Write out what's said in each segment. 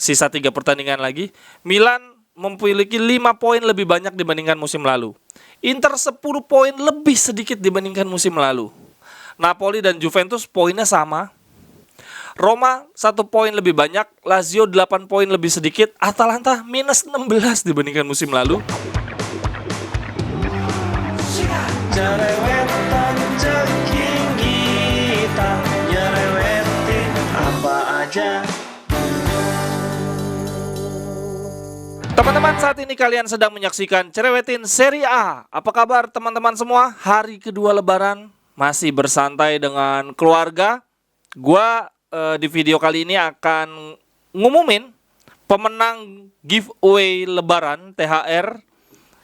sisa 3 pertandingan lagi. Milan memiliki 5 poin lebih banyak dibandingkan musim lalu. Inter 10 poin lebih sedikit dibandingkan musim lalu. Napoli dan Juventus poinnya sama. Roma 1 poin lebih banyak, Lazio 8 poin lebih sedikit, Atalanta minus 16 dibandingkan musim lalu. Jerewetan ceking kita, nyerewetin apa aja. Teman-teman, saat ini kalian sedang menyaksikan Cerewetin Serie A. Apa kabar teman-teman semua? Hari kedua lebaran, masih bersantai dengan keluarga. Gua di video kali ini akan ngumumin pemenang giveaway lebaran THR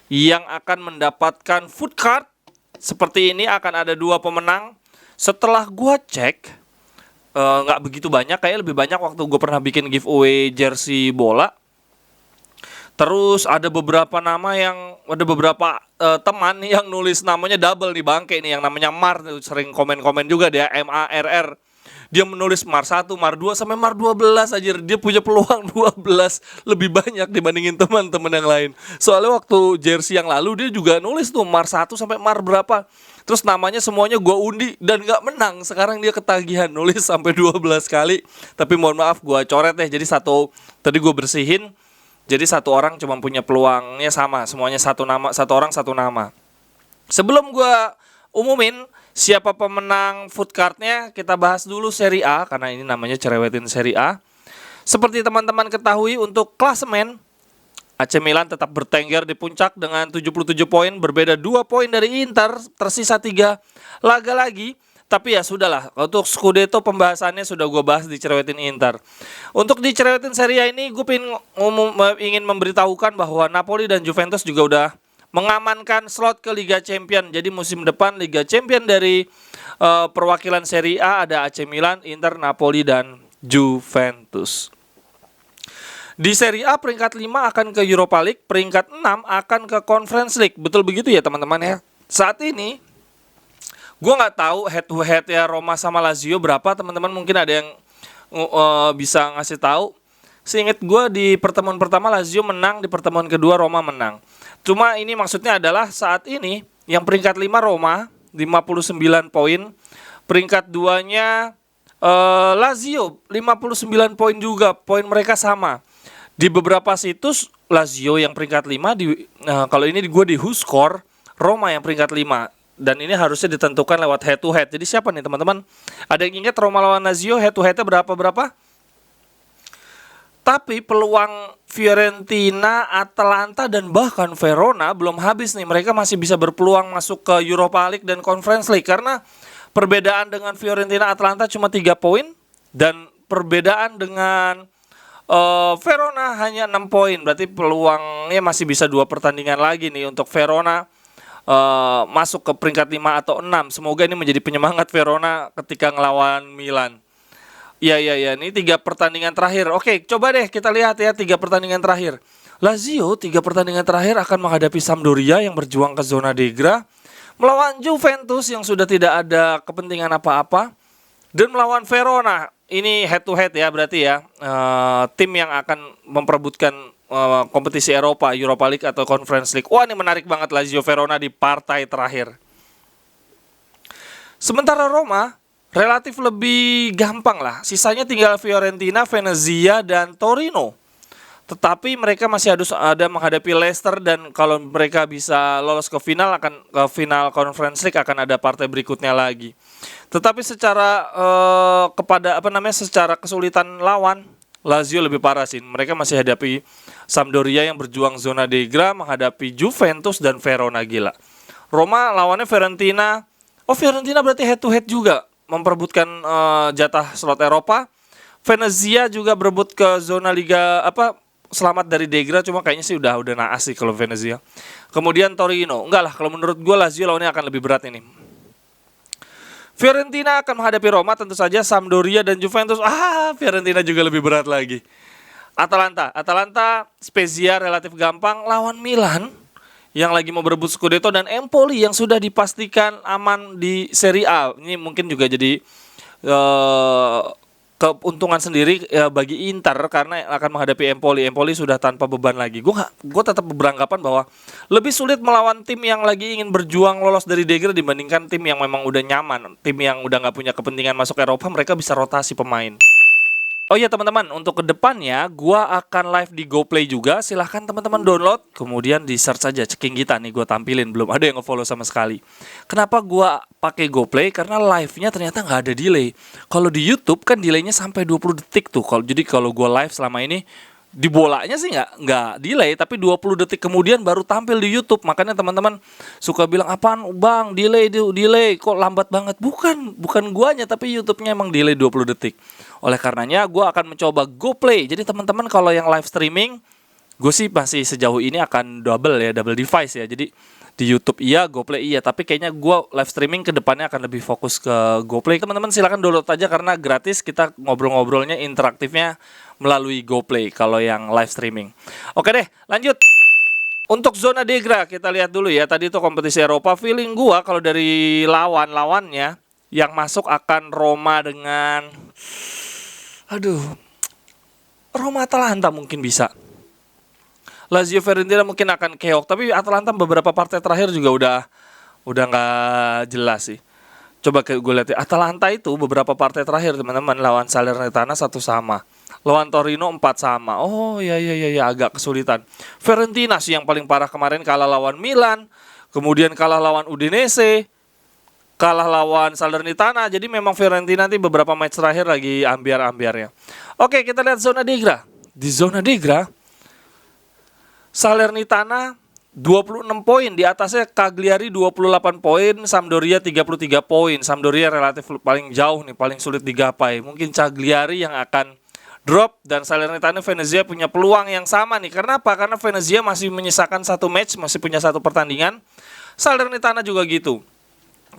yang akan mendapatkan food card. Seperti ini akan ada 2 pemenang. Setelah gua cek, nggak begitu banyak, kayak lebih banyak waktu gue pernah bikin giveaway jersey bola. Terus ada beberapa teman yang nulis namanya double nih, bangke nih, yang namanya Mar, sering komen-komen juga dia, MARR. Dia menulis Mar 1, Mar 2 sampai Mar 12 aja. Dia punya peluang 12 lebih banyak dibandingin teman-teman yang lain. Soalnya waktu jersey yang lalu dia juga nulis tuh Mar 1 sampai Mar berapa. Terus namanya semuanya gue undi dan gak menang. Sekarang dia ketagihan nulis sampai 12 kali. Tapi mohon maaf, gue coret deh. Jadi tadi gue bersihin. Jadi 1 orang cuma punya peluangnya sama. Semuanya 1 nama, 1 orang 1 nama. Sebelum gue umumin siapa pemenang food cardnya, kita bahas dulu Serie A, karena ini namanya Cerewetin Serie A. Seperti teman-teman ketahui, untuk klasemen AC Milan tetap bertengger di puncak dengan 77 poin, berbeda 2 poin dari Inter, tersisa 3 laga lagi. Tapi ya sudahlah, untuk Scudetto pembahasannya sudah gue bahas di Cerewetin Inter. Untuk di Cerewetin Serie A ini gue ingin memberitahukan bahwa Napoli dan Juventus juga udah mengamankan slot ke Liga Champion. Jadi musim depan Liga Champion dari perwakilan Serie A ada AC Milan, Inter, Napoli, dan Juventus. Di Serie A peringkat 5 akan ke Europa League, peringkat 6 akan ke Conference League. Betul begitu ya teman-teman ya. Saat ini gue nggak tahu head to head ya Roma sama Lazio berapa, teman-teman mungkin ada yang bisa ngasih tahu. Seingat gue di pertemuan pertama Lazio menang, di pertemuan kedua Roma menang. Cuma ini maksudnya adalah saat ini yang peringkat 5 Roma 59 poin, peringkat 2-nya Lazio 59 poin juga, poin mereka sama. Di beberapa situs Lazio yang peringkat 5 kalau ini gue di WhoScore, Roma yang peringkat 5. Dan ini harusnya ditentukan lewat head to head. Jadi siapa nih teman-teman? Ada yang ingat Roma lawan Lazio head to headnya berapa? Tapi peluang Fiorentina, Atalanta, dan bahkan Verona belum habis nih. Mereka masih bisa berpeluang masuk ke Europa League dan Conference League. Karena perbedaan dengan Fiorentina, Atalanta cuma 3 poin. Dan perbedaan dengan Verona hanya 6 poin. Berarti peluangnya masih bisa 2 pertandingan lagi nih untuk Verona masuk ke peringkat 5 atau 6. Semoga ini menjadi penyemangat Verona ketika ngelawan Milan. Ya, ini 3 pertandingan terakhir. Oke, coba deh kita lihat ya 3 pertandingan terakhir. Lazio 3 pertandingan terakhir akan menghadapi Sampdoria yang berjuang ke zona degra, melawan Juventus yang sudah tidak ada kepentingan apa-apa, dan melawan Verona. Ini head to head ya berarti ya, tim yang akan memperebutkan kompetisi Eropa, Europa League atau Conference League. Wah, ini menarik banget Lazio Verona di partai terakhir. Sementara Roma relatif lebih gampang lah. Sisanya tinggal Fiorentina, Venezia, dan Torino. Tetapi mereka masih harus ada menghadapi Leicester, dan kalau mereka bisa lolos ke final Conference League akan ada partai berikutnya lagi. Tetapi secara secara kesulitan lawan, Lazio lebih parah sih. Mereka masih hadapi Sampdoria yang berjuang zona degra, menghadapi Juventus dan Verona, gila. Roma lawannya Fiorentina. Oh, Fiorentina berarti head to head juga, memperebutkan jatah slot Eropa. Venezia juga berebut ke zona liga selamat dari degra, cuma kayaknya sih udah naas sih kalau Venezia. Kemudian Torino. Enggak lah, kalau menurut gue Lazio lawannya akan lebih berat ini. Fiorentina akan menghadapi Roma tentu saja, Sampdoria dan Juventus. Fiorentina juga lebih berat lagi. Atalanta Spezia relatif gampang lawan Milan yang lagi mau berebut Scudetto, dan Empoli yang sudah dipastikan aman di Serie A. Ini mungkin juga jadi keuntungan sendiri ya, bagi Inter karena akan menghadapi Empoli. Empoli sudah tanpa beban lagi. Gue tetap beranggapan bahwa lebih sulit melawan tim yang lagi ingin berjuang lolos dari degrade dibandingkan tim yang memang udah nyaman, tim yang udah nggak punya kepentingan masuk Eropa. Mereka bisa rotasi pemain. Oh iya teman-teman, untuk kedepannya gua akan live di GoPlay juga. Silahkan teman-teman download, kemudian di search aja Ceking Gita nih, gue tampilin. Belum ada yang nge-follow sama sekali. Kenapa gua pakai GoPlay? Karena live-nya ternyata nggak ada delay. Kalau di YouTube kan delaynya sampai 20 detik tuh. Jadi kalau gua live selama ini di bolanya sih nggak delay, tapi 20 detik kemudian baru tampil di YouTube. Makanya teman-teman suka bilang, apaan bang delay kok lambat banget. Bukan guanya, tapi YouTube-nya emang delay 20 detik. Oleh karenanya gua akan mencoba GoPlay. Jadi teman-teman kalau yang live streaming, gue sih masih sejauh ini akan double device ya. Jadi di YouTube iya, GoPlay iya, tapi kayaknya gue live streaming ke depannya akan lebih fokus ke GoPlay. Teman-teman silakan download aja karena gratis, kita ngobrol-ngobrolnya interaktifnya melalui GoPlay kalau yang live streaming. Oke deh, lanjut. Untuk zona Degra kita lihat dulu ya. Tadi itu kompetisi Eropa, feeling gua kalau dari lawannya yang masuk akan Roma dengan Roma Atalanta mungkin bisa. Lazio Fiorentina mungkin akan keok, tapi Atalanta beberapa partai terakhir juga udah nggak jelas sih. Coba gue lihat ya. Atalanta itu beberapa partai terakhir teman-teman lawan Salernitana 1-1, lawan Torino 4-1. Oh ya agak kesulitan. Fiorentina sih yang paling parah kemarin, kalah lawan Milan, kemudian kalah lawan Udinese, kalah lawan Salernitana. Jadi memang Fiorentina nanti beberapa match terakhir lagi ambiar-ambiarnya. Oke, kita lihat zona Degra. Di zona Degra Salernitana 26 poin, di atasnya Cagliari 28 poin, Sampdoria 33 poin. Sampdoria relatif paling jauh nih, paling sulit digapai. Mungkin Cagliari yang akan drop dan Salernitana Venezia punya peluang yang sama nih. Karena apa? Karena Venezia masih menyisakan satu match, masih punya satu pertandingan. Salernitana juga gitu.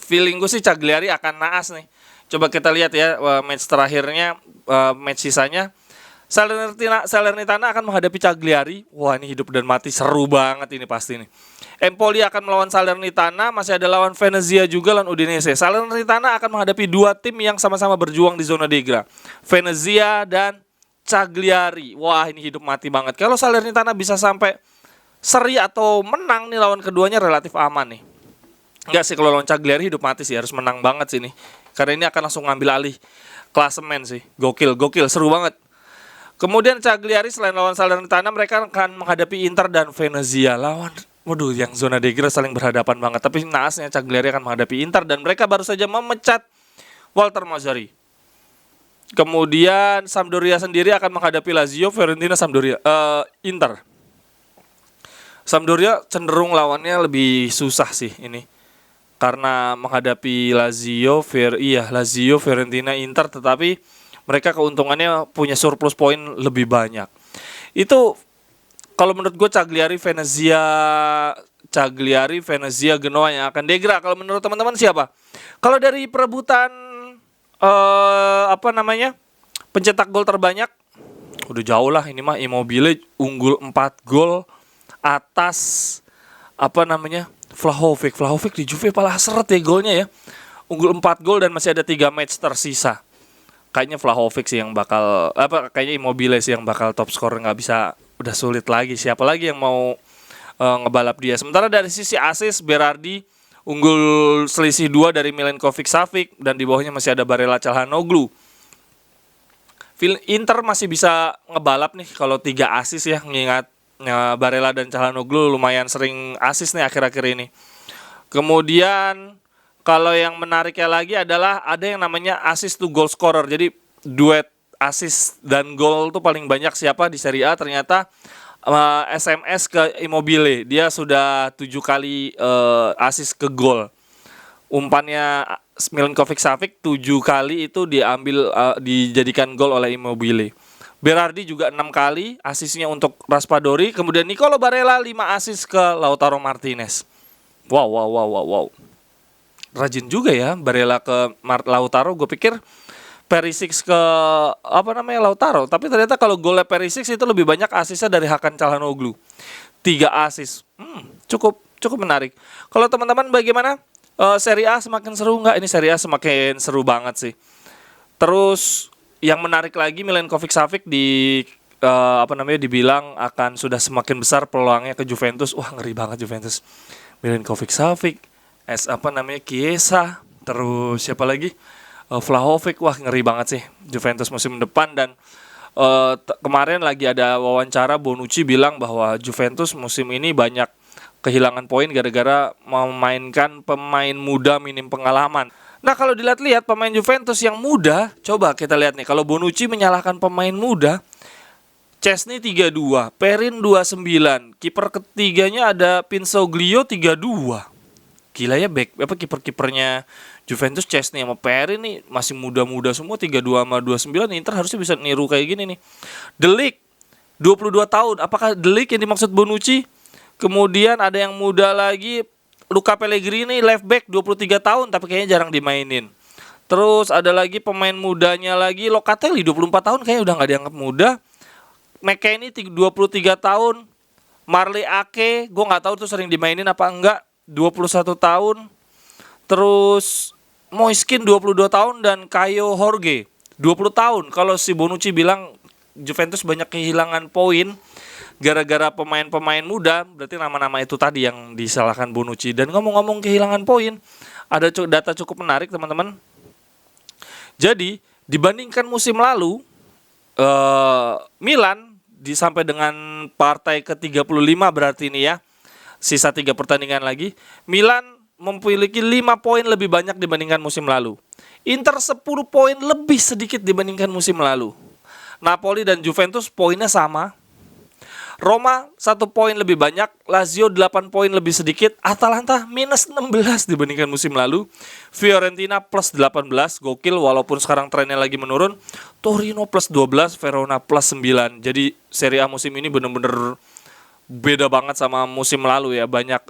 Feeling gue sih Cagliari akan naas nih. Coba kita lihat ya match terakhirnya, match sisanya. Salernitana akan menghadapi Cagliari. Wah, ini hidup dan mati, seru banget ini pasti nih. Empoli akan melawan Salernitana, masih ada lawan Venezia juga, lawan Udinese. Salernitana akan menghadapi dua tim yang sama-sama berjuang di zona Degra, Venezia dan Cagliari. Wah, ini hidup mati banget. Kalau Salernitana bisa sampai seri atau menang nih lawan keduanya, relatif aman nih. Enggak sih, kalau lawan Cagliari hidup mati sih, harus menang banget sih nih. Karena ini akan langsung ngambil alih klasemen sih. Gokil, seru banget. Kemudian Cagliari selain lawan Salernitana, mereka akan menghadapi Inter dan Venezia. Waduh, yang zona Degra saling berhadapan banget. Tapi naasnya Cagliari akan menghadapi Inter dan mereka baru saja memecat Walter Mazzarri. Kemudian Sampdoria sendiri akan menghadapi Lazio, Fiorentina, Inter. Sampdoria cenderung lawannya lebih susah sih ini. Karena menghadapi Lazio, Fiorentina, Inter, tetapi mereka keuntungannya punya surplus poin lebih banyak. Itu kalau menurut gue Cagliari, Venezia, Genoa yang akan Degra. Kalau menurut teman-teman siapa? Kalau dari perebutan pencetak gol terbanyak, udah jauh lah ini mah Immobile, unggul 4 gol atas Vlahovic di Juve malah seret ya golnya ya. Unggul 4 gol dan masih ada 3 match tersisa. Kayaknya Vlahovic sih yang bakal kayaknya Immobile sih yang bakal top scorer, nggak bisa, udah sulit lagi. Siapa lagi yang mau ngebalap dia? Sementara dari sisi assist, Berardi unggul selisih 2 dari Milenkovic Savic dan di bawahnya masih ada Barella Calhanoglu. Inter masih bisa ngebalap nih kalau 3 assist ya, mengingat Barella dan Calhanoglu lumayan sering assist nih akhir-akhir ini. Kemudian kalau yang menariknya lagi adalah ada yang namanya assist to goal scorer. Jadi duet assist dan gol tuh paling banyak siapa di Serie A? Ternyata SMS ke Immobile. Dia sudah 7 kali assist ke gol. Umpannya Milenkovic Savic 7 kali itu dijadikan gol oleh Immobile. Berardi juga 6 kali asisnya untuk Raspadori. Kemudian Nicolo Barella 5 assist ke Lautaro Martinez. Wow. Rajin juga ya Barella ke Lautaro. Gue pikir Perisic ke Lautaro, tapi ternyata kalau golnya Perisic itu lebih banyak asisnya dari Hakan Calhanoglu. 3 asis. Cukup menarik. Kalau teman-teman bagaimana? Serie A semakin seru nggak? Ini Serie A semakin seru banget sih. Terus yang menarik lagi, Milenkovic Savic dibilang akan sudah semakin besar peluangnya ke Juventus. Wah, ngeri banget Juventus. Milenkovic Savic, Chiesa, terus siapa lagi? Vlahovic. Wah, ngeri banget sih Juventus musim depan. Dan kemarin lagi ada wawancara, Bonucci bilang bahwa Juventus musim ini banyak kehilangan poin gara-gara memainkan pemain muda minim pengalaman. Nah, kalau dilihat-lihat pemain Juventus yang muda, coba kita lihat nih. Kalau Bonucci menyalahkan pemain muda, Chesney 32, Perin 29, kiper ketiganya ada Pinsoglio 32. Gila ya, kiper-kipernya Juventus, Chesney sama Perin nih masih muda-muda semua, 32 sama 29. Inter harusnya bisa niru kayak gini nih. De Ligt 22 tahun. Apakah De Ligt yang dimaksud Bonucci? Kemudian ada yang muda lagi, Luca Pellegrini, left back 23 tahun tapi kayaknya jarang dimainin. Terus ada lagi pemain mudanya lagi, Locatelli 24 tahun kayaknya udah nggak dianggap muda. McKennie 23 tahun, Marley Ake, gue nggak tahu tuh sering dimainin apa enggak, 21 tahun. Terus Moiskin 22 tahun dan Caio Jorge 20 tahun. Kalau si Bonucci bilang Juventus banyak kehilangan poin gara-gara pemain-pemain muda, berarti nama-nama itu tadi yang disalahkan Bonucci. Dan ngomong-ngomong kehilangan poin, ada data cukup menarik teman-teman. Jadi dibandingkan musim lalu, Milan sampai dengan partai ke-35 berarti ini ya, sisa 3 pertandingan lagi, Milan memiliki 5 poin lebih banyak dibandingkan musim lalu. Inter 10 poin lebih sedikit dibandingkan musim lalu. Napoli dan Juventus poinnya sama. Roma 1 poin lebih banyak, Lazio 8 poin lebih sedikit, Atalanta minus 16 dibandingkan musim lalu, Fiorentina plus 18, gokil walaupun sekarang trennya lagi menurun, Torino plus 12, Verona plus 9. Jadi Serie A musim ini bener-bener beda banget sama musim lalu ya. Banyak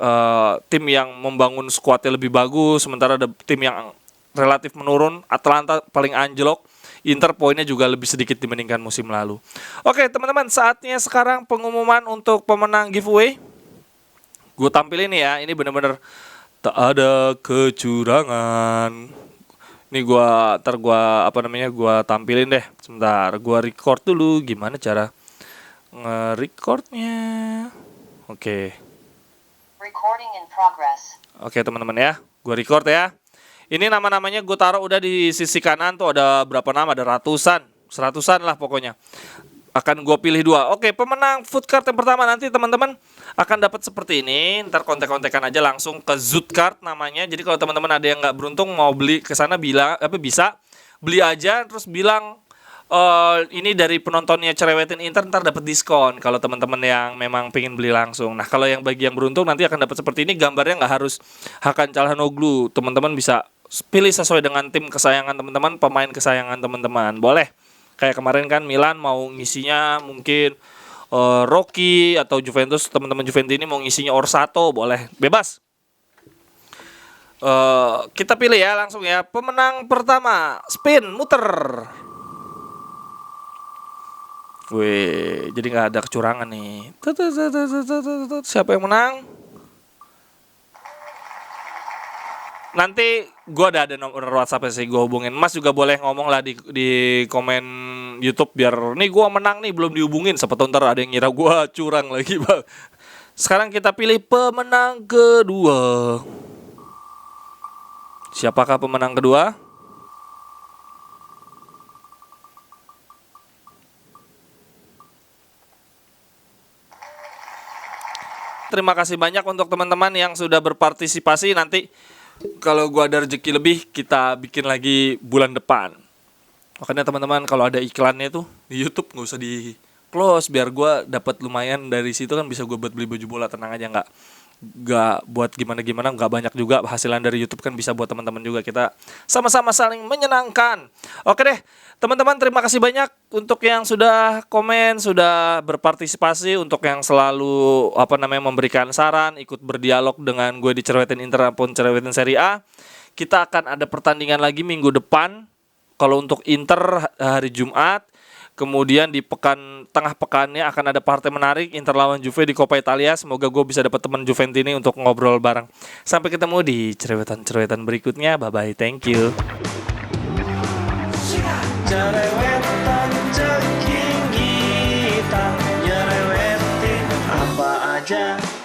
tim yang membangun skuadnya lebih bagus, sementara ada tim yang relatif menurun. Atalanta paling anjlok, Inter poinnya juga lebih sedikit dibandingkan musim lalu. Oke teman-teman, saatnya sekarang pengumuman untuk pemenang giveaway. Gue tampilin ya, ini bener-bener tak ada kecurangan. Ini gue tampilin deh. Sebentar, gue record dulu. Gimana cara nge-recordnya? Oke. Recording in progress. Oke teman-teman ya, gue record ya. Ini nama-namanya gue taruh udah di sisi kanan tuh, ada berapa nama, ada seratusan lah pokoknya. Akan gue pilih 2. Oke, pemenang food card yang pertama nanti teman-teman akan dapat seperti ini. Ntar kontek-kontekan aja langsung ke Zootcard namanya. Jadi kalau teman-teman ada yang nggak beruntung mau beli ke sana bisa beli aja terus bilang ini dari penontonnya Cerewetin Inter, ntar dapat diskon kalau teman-teman yang memang pengen beli langsung. Nah kalau yang bagi yang beruntung nanti akan dapat seperti ini, gambarnya nggak harus Hakan Calhanoglu, teman-teman bisa pilih sesuai dengan tim kesayangan teman-teman, pemain kesayangan teman-teman. Boleh. Kayak kemarin kan Milan mau ngisinya mungkin Rocky, atau Juventus, teman-teman Juventus ini mau ngisinya Orsato, boleh. Bebas. Kita pilih ya langsung ya. Pemenang pertama, spin, muter. Wih, jadi nggak ada kecurangan nih. Siapa yang menang? Nanti gue ada nomor WhatsApp sih, gue hubungin. Mas juga boleh ngomong lah di komen YouTube biar nih gue menang nih belum dihubungin. Siapa tahu ntar ada yang ngira gue curang lagi bang. Sekarang kita pilih pemenang kedua. Siapakah pemenang kedua? Terima kasih banyak untuk teman-teman yang sudah berpartisipasi. Nanti kalau gua ada rezeki lebih, kita bikin lagi bulan depan. Makanya teman-teman kalau ada iklannya tuh di YouTube nggak usah di close, biar gua dapat lumayan dari situ kan, bisa gua buat beli baju bola. Tenang aja, nggak buat gimana-gimana, nggak banyak juga hasilan dari YouTube kan, bisa buat teman-teman juga, kita sama-sama saling menyenangkan. Oke deh teman-teman, terima kasih banyak untuk yang sudah komen, sudah berpartisipasi, untuk yang selalu memberikan saran, ikut berdialog dengan gue di Cerewetin Inter maupun Cerewetin Serie A. Kita akan ada pertandingan lagi minggu depan. Kalau untuk Inter hari Jumat, kemudian di tengah pekannya akan ada partai menarik, Inter lawan Juve di Coppa Italia. Semoga gue bisa dapat teman Juventini untuk ngobrol bareng. Sampai ketemu di cerewetan berikutnya. Bye bye, thank you. Cerewet aja.